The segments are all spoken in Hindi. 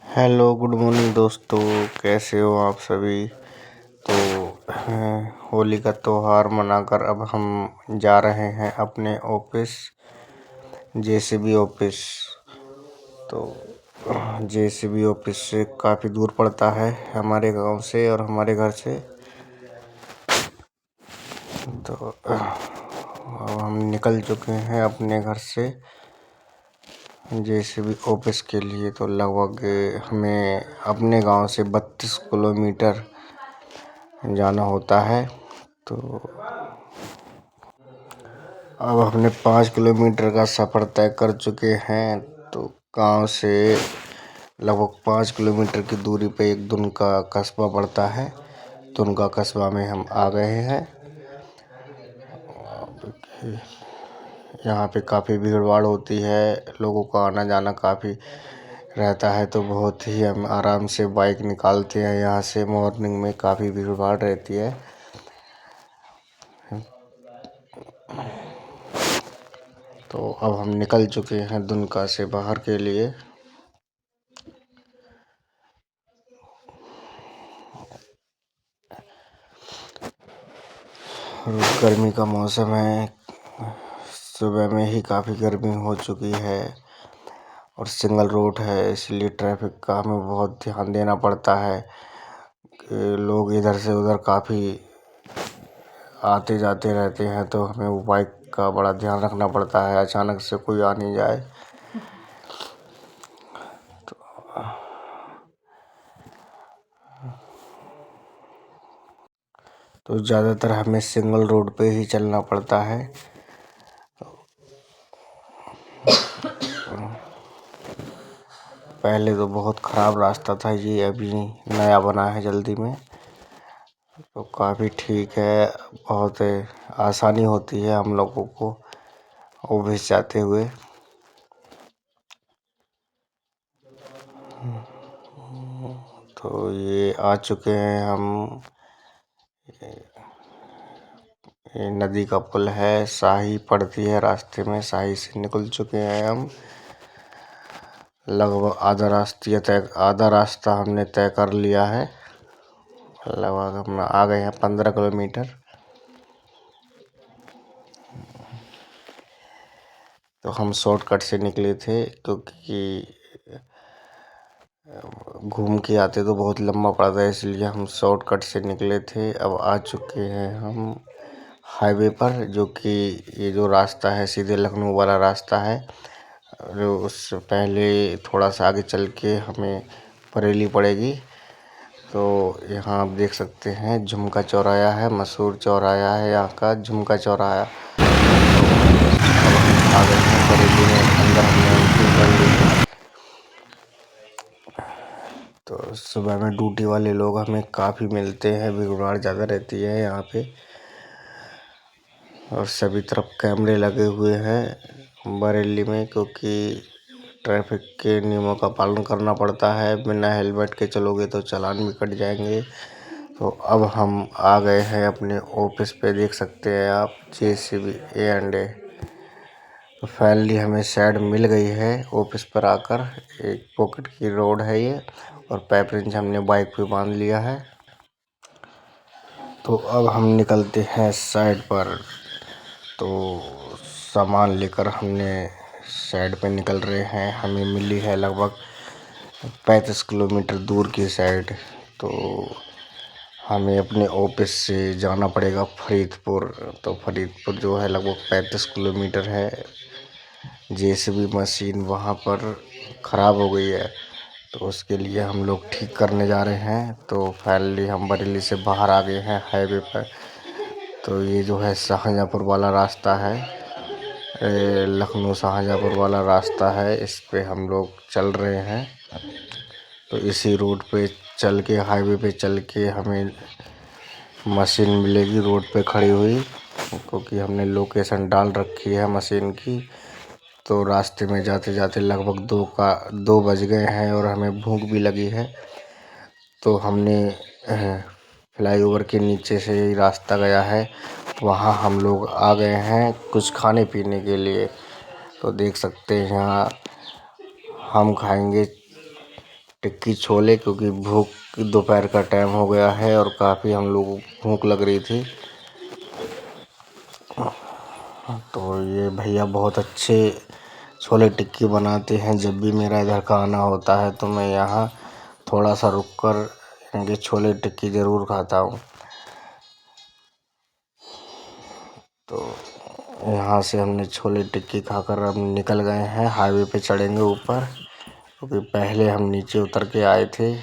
हेलो गुड मॉर्निंग दोस्तों। कैसे हो आप सभी। तो होली का त्योहार मनाकर अब हम जा रहे हैं अपने ऑफिस, जेसीबी ऑफिस। तो जेसीबी ऑफिस से काफ़ी दूर पड़ता है हमारे गांव से और हमारे घर से। तो अब हम निकल चुके हैं अपने घर से जेसीबी ऑफिस के लिए। तो लगभग हमें अपने गांव से 32 किलोमीटर जाना होता है। तो अब हमने 5 किलोमीटर का सफ़र तय कर चुके हैं। तो गांव से लगभग 5 किलोमीटर की दूरी पे एक दुनका कस्बा पड़ता है। दुनका कस्बा में हम आ गए हैं। यहाँ पे काफ़ी भीड़ भाड़ होती है, लोगों का आना जाना काफ़ी रहता है। तो बहुत ही हम आराम से बाइक निकालते हैं यहाँ से। मॉर्निंग में काफ़ी भीड़ भाड़ रहती है। तो अब हम निकल चुके हैं दुनका से बाहर के लिए। गर्मी का मौसम है, सुबह में ही काफ़ी गर्मी हो चुकी है और सिंगल रोड है, इसलिए ट्रैफिक का हमें बहुत ध्यान देना पड़ता है कि लोग इधर से उधर काफ़ी आते जाते रहते हैं। तो हमें वो बाइक का बड़ा ध्यान रखना पड़ता है, अचानक से कोई आ नहीं जाए। तो ज़्यादातर हमें सिंगल रोड पे ही चलना पड़ता है। पहले तो बहुत ख़राब रास्ता था, ये अभी नया बना है जल्दी में। तो काफ़ी ठीक है, बहुत आसानी होती है हम लोगों को ऑफिस जाते हुए। तो ये आ चुके हैं हम, ये नदी का पुल है, शाही पड़ती है रास्ते में, शाही से निकल चुके हैं हम। लगभग आधा रास्ता हमने तय कर लिया है। लगभग हम आ गए हैं 15 किलोमीटर। तो हम शॉर्टकट से निकले थे क्योंकि घूम के आते तो बहुत लंबा पड़ता है, इसलिए हम शॉर्टकट से निकले थे। अब आ चुके हैं हम हाईवे पर, जो कि ये जो रास्ता है सीधे लखनऊ वाला रास्ता है। जो उससे पहले थोड़ा सा आगे चल के हमें बरेली पड़ेगी। तो यहाँ आप देख सकते हैं झुमका चौराया है, मशहूर चौराया है यहाँ का झुमका चौराया। आ गए हैं बरेली में, अंदर हमने एंट्री कर ली। तो सुबह में ड्यूटी वाले लोग हमें काफ़ी मिलते हैं, भीड़ भाड़ ज़्यादा रहती है यहाँ पे और सभी तरफ कैमरे लगे हुए हैं बरेली में, क्योंकि ट्रैफिक के नियमों का पालन करना पड़ता है। बिना हेलमेट के चलोगे तो चालान भी कट जाएंगे। तो अब हम आ गए हैं अपने ऑफिस पे, देख सकते हैं आप जेसीबी A&A। तो फाइनली हमें साइड मिल गई है ऑफिस पर आकर। एक पॉकेट की रोड है ये और पाइप रेंच हमने बाइक पे बांध लिया है। तो अब हम निकलते हैं साइड पर। तो सामान लेकर हमने साइड पे निकल रहे हैं। हमें मिली है लगभग 35 किलोमीटर दूर की साइड। तो हमें अपने ऑफिस से जाना पड़ेगा फरीदपुर। तो फरीदपुर जो है लगभग 35 किलोमीटर है। जेसीबी मशीन वहाँ पर ख़राब हो गई है, तो उसके लिए हम लोग ठीक करने जा रहे हैं। तो फाइनली हम बरेली से बाहर आ गए हैं हाईवे पर। तो ये जो है शाहजहाँपुर वाला रास्ता है, लखनऊ शाहजहाँपुर वाला रास्ता है, इस पे हम लोग चल रहे हैं। तो इसी रोड पे चल के, हाईवे पे चल के हमें मशीन मिलेगी रोड पे खड़ी हुई, क्योंकि हमने लोकेशन डाल रखी है मशीन की। तो रास्ते में जाते जाते लगभग 2 बज गए हैं और हमें भूख भी लगी है। तो हमने फ्लाईओवर के नीचे से ही रास्ता गया है, वहाँ हम लोग आ गए हैं कुछ खाने पीने के लिए। तो देख सकते हैं यहाँ हम खाएंगे टिक्की छोले, क्योंकि भूख दोपहर का टाइम हो गया है और काफ़ी हम लोग भूख लग रही थी। तो ये भैया बहुत अच्छे छोले टिक्की बनाते हैं। जब भी मेरा इधर का आना होता है तो मैं यहाँ थोड़ा सा रुक कर इनके छोले टिक्की ज़रूर खाता हूँ। तो यहाँ से हमने छोले टिक्की खाकर अब निकल गए हैं, हाईवे पे चढ़ेंगे ऊपर, क्योंकि पहले हम नीचे उतर के आए थे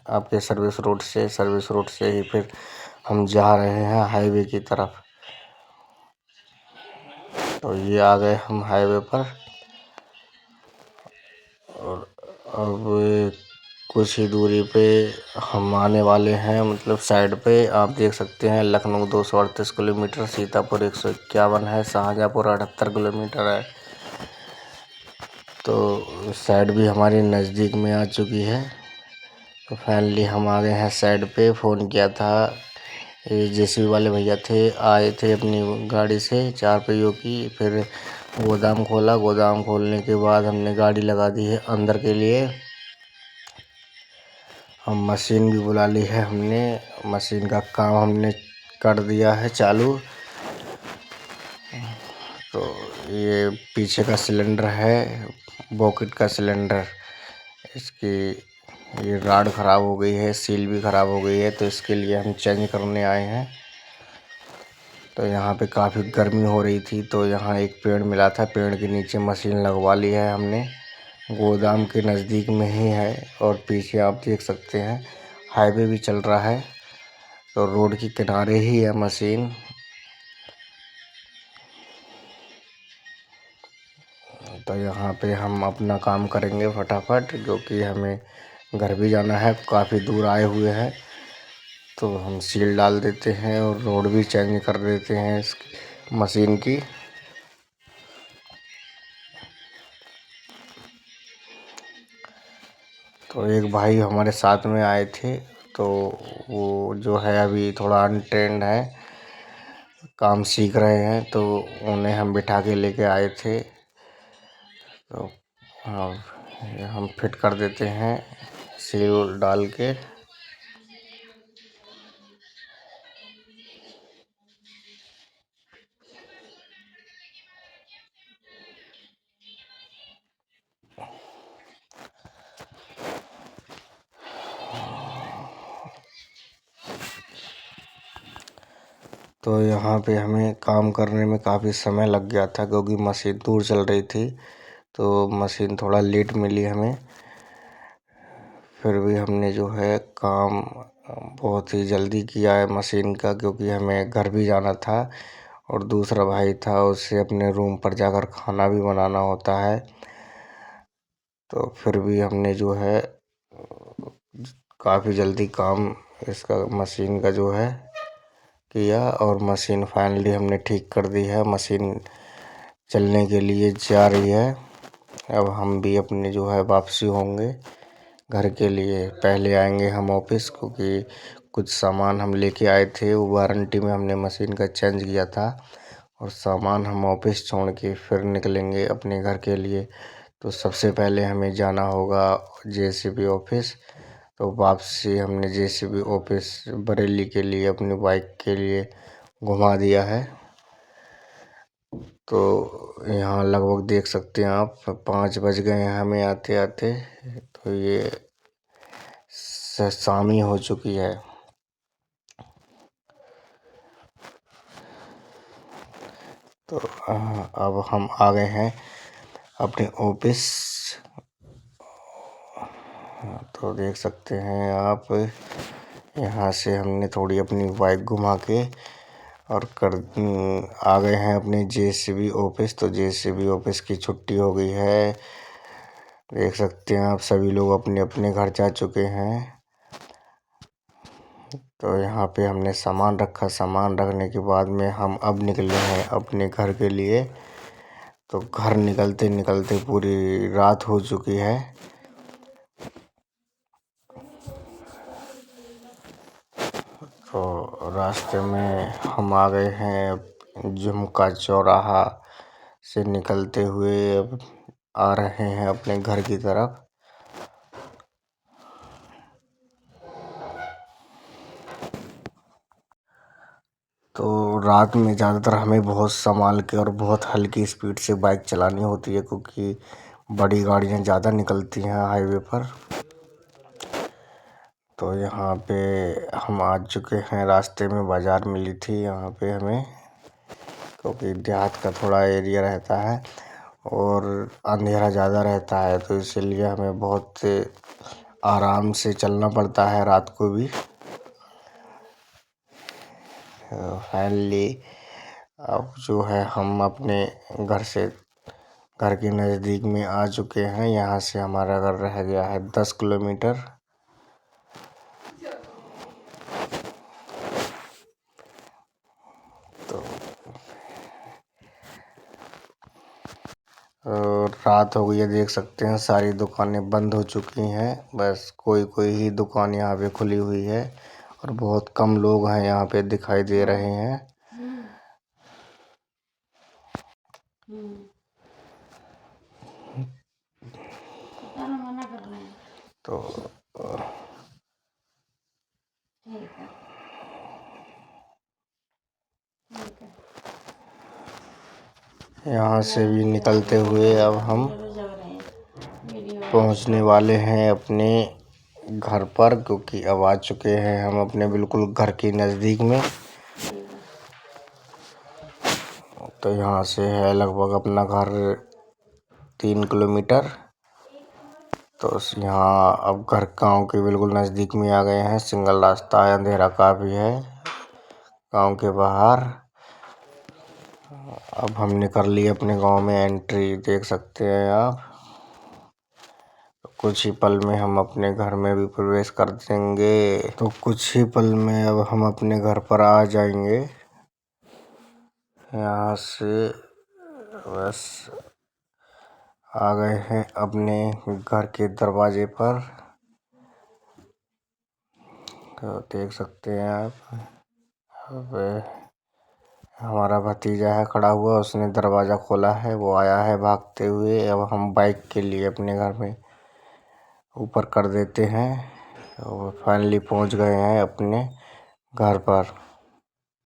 आपके सर्विस रोड से ही फिर हम जा रहे हैं हाईवे की तरफ। तो ये आ गए हम हाईवे पर और अब कुछ ही दूरी पे हम आने वाले हैं, मतलब साइड पे आप देख सकते हैं। लखनऊ 238 किलोमीटर, सीतापुर 151 है, शाहजहाँपुर 78 किलोमीटर है। तो साइड भी हमारी नज़दीक में आ चुकी है। तो फाइनली हम आ गए हैं साइड पे। फ़ोन किया था, ये जेसीबी वाले भैया थे, आए थे अपनी गाड़ी से 4 पहियों की। फिर गोदाम खोला, गोदाम खोलने के बाद हमने गाड़ी लगा दी है अंदर के लिए। हम मशीन भी बुला ली है हमने, मशीन का काम हमने कर दिया है चालू। तो ये पीछे का सिलेंडर है, बॉकेट का सिलेंडर, इसकी ये राड ख़राब हो गई है, सील भी ख़राब हो गई है, तो इसके लिए हम चेंज करने आए हैं। तो यहाँ पे काफ़ी गर्मी हो रही थी, तो यहाँ एक पेड़ मिला था, पेड़ के नीचे मशीन लगवा ली है हमने। गोदाम के नज़दीक में ही है और पीछे आप देख सकते हैं हाईवे भी चल रहा है, तो रोड के किनारे ही है मशीन। तो यहाँ पे हम अपना काम करेंगे फटाफट, क्योंकि हमें घर भी जाना है, काफ़ी दूर आए हुए हैं। तो हम सील डाल देते हैं और रोड भी चेंज कर देते हैं इस मशीन की। तो एक भाई हमारे साथ में आए थे, तो वो जो है अभी थोड़ा अनट्रेंड है, काम सीख रहे हैं, तो उन्हें हम बिठा के लेके आए थे। तो हाँ, हम फिट कर देते हैं सील डाल के। तो यहाँ पे हमें काम करने में काफ़ी समय लग गया था, क्योंकि मशीन दूर चल रही थी, तो मशीन थोड़ा लेट मिली हमें। फिर भी हमने जो है काम बहुत ही जल्दी किया है मशीन का, क्योंकि हमें घर भी जाना था और दूसरा भाई था, उसे अपने रूम पर जाकर खाना भी बनाना होता है। तो फिर भी हमने जो है काफ़ी जल्दी काम इसका मशीन का जो है किया, और मशीन फाइनली हमने ठीक कर दी है। मशीन चलने के लिए जा रही है। अब हम भी अपने जो है वापसी होंगे घर के लिए। पहले आएंगे हम ऑफिस, क्योंकि कुछ सामान हम लेके आए थे, वो वारंटी में हमने मशीन का चेंज किया था, और सामान हम ऑफिस छोड़ के फिर निकलेंगे अपने घर के लिए। तो सबसे पहले हमें जाना होगा जेसीबी ऑफिस। तो वापसी हमने जेसीबी ऑफिस बरेली के लिए अपनी बाइक के लिए घुमा दिया है। तो यहाँ लगभग देख सकते हैं आप 5 बज गए हैं हमें आते आते। तो ये शाम ही हो चुकी है। तो अब हम आ गए हैं अपने ऑफिस। तो देख सकते हैं आप, यहाँ से हमने थोड़ी अपनी बाइक घुमा के और आ गए हैं अपने जेसीबी ऑफिस। तो जेसीबी ऑफिस की छुट्टी हो गई है। देख सकते हैं आप, सभी लोग अपने अपने घर जा चुके हैं। तो यहाँ पे हमने सामान रखा, सामान रखने के बाद में हम अब निकले हैं अपने घर के लिए। तो घर निकलते निकलते पूरी रात हो चुकी है। तो रास्ते में हम आ गए हैं झुमका चौराहा से निकलते हुए, अब आ रहे हैं अपने घर की तरफ। तो रात में ज़्यादातर हमें बहुत संभाल के और बहुत हल्की स्पीड से बाइक चलानी होती है, क्योंकि बड़ी गाड़ियाँ ज़्यादा निकलती हैं हाईवे पर। तो यहाँ पे हम आ चुके हैं। रास्ते में बाज़ार मिली थी यहाँ पे हमें, क्योंकि देहात का थोड़ा एरिया रहता है और अंधेरा ज़्यादा रहता है, तो इसीलिए हमें बहुत आराम से चलना पड़ता है रात को भी। फाइनली अब जो है हम अपने घर के नज़दीक में आ चुके हैं। यहाँ से हमारा घर रह गया है 10 किलोमीटर। तो रात हो गई है, देख सकते हैं सारी दुकानें बंद हो चुकी हैं। बस कोई कोई ही दुकान यहाँ पे खुली हुई है और बहुत कम लोग हैं यहाँ पे दिखाई दे रहे हैं। तो यहाँ से भी निकलते हुए अब हम पहुँचने वाले हैं अपने घर पर, क्योंकि अब आ चुके हैं हम अपने बिल्कुल घर के नज़दीक में। तो यहाँ से है लगभग अपना घर 3 किलोमीटर। तो यहाँ अब घर गाँव के बिल्कुल नज़दीक में आ गए हैं। सिंगल रास्ता है, अंधेरा काफ़ी है गाँव के बाहर। अब हम निकल लिए अपने गांव में एंट्री, देख सकते हैं आप। कुछ ही पल में हम अपने घर में भी प्रवेश कर देंगे। तो कुछ ही पल में अब हम अपने घर पर आ जाएंगे। यहाँ से बस आ गए हैं अपने घर के दरवाजे पर। तो देख सकते हैं आप, अब हमारा भतीजा है खड़ा हुआ, उसने दरवाज़ा खोला है, वो आया है भागते हुए। अब हम बाइक के लिए अपने घर में ऊपर कर देते हैं और फाइनली पहुंच गए हैं अपने घर पर।